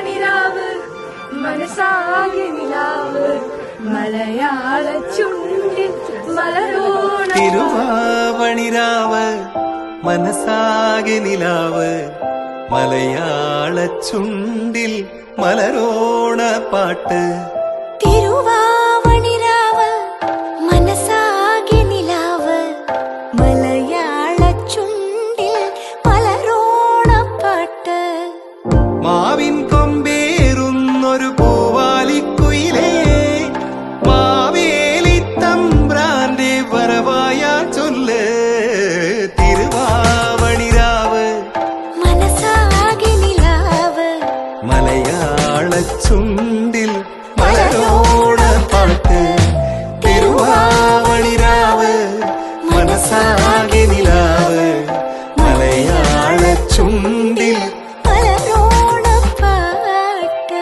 തിരുവാവണിരാവ് മനസാകെ നിലാവ് മലയാള ചുണ്ടിൽ മലരോണ തിരുവാവണിരാവ് മനസാകെ നിലാവ് മലയാള ചുണ്ടിൽ മലരോണ പാട്ട് തിരുവാവണിരാവ് മനസാകെ നിലാവ് മലയാള ചുണ്ടിൽ മലരോണ പാട്ട് മാവിൻ കൊമ്പേറുന്നൊരു പൂവാലിക്കുയിലേ മാവേലി തമ്പ്രാന്റെ വരവായ ചൊല്ല് തിരുവാവണിരാവ് മനസാകെ നിലാവ് മലയാള ചുണ്ടിൽ മലരോണ പാട്ട് തിരുവാവണിരാവ് മനസാകെ നിലാവ് മലയാള ചുണ്ടിൽ മലരോണ പാട്ട്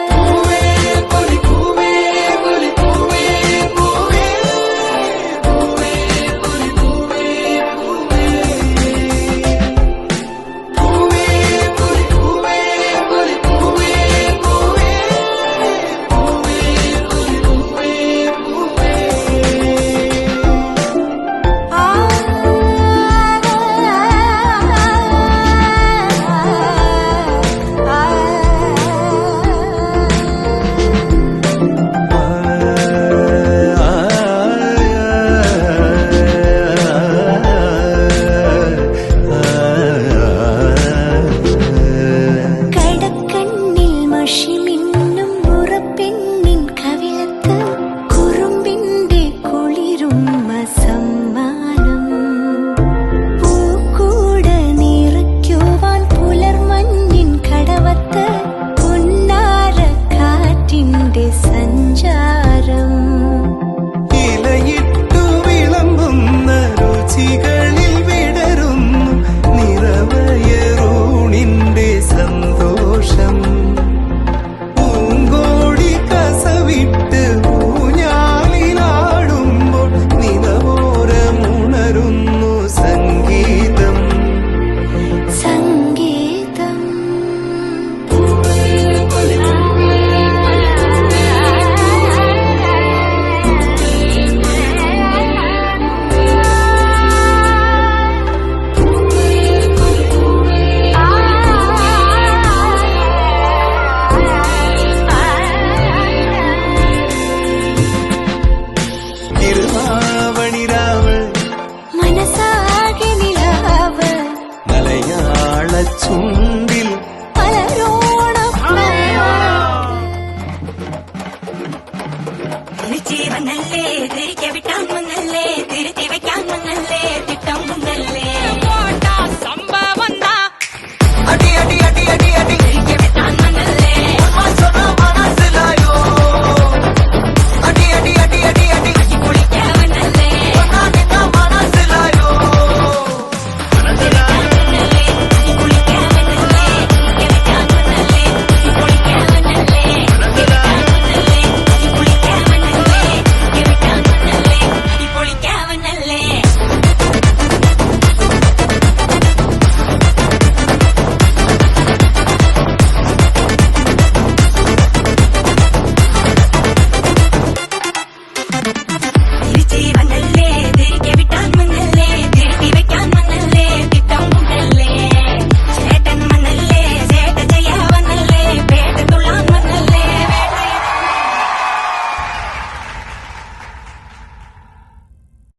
മലയാള ചുണ്ടിൽ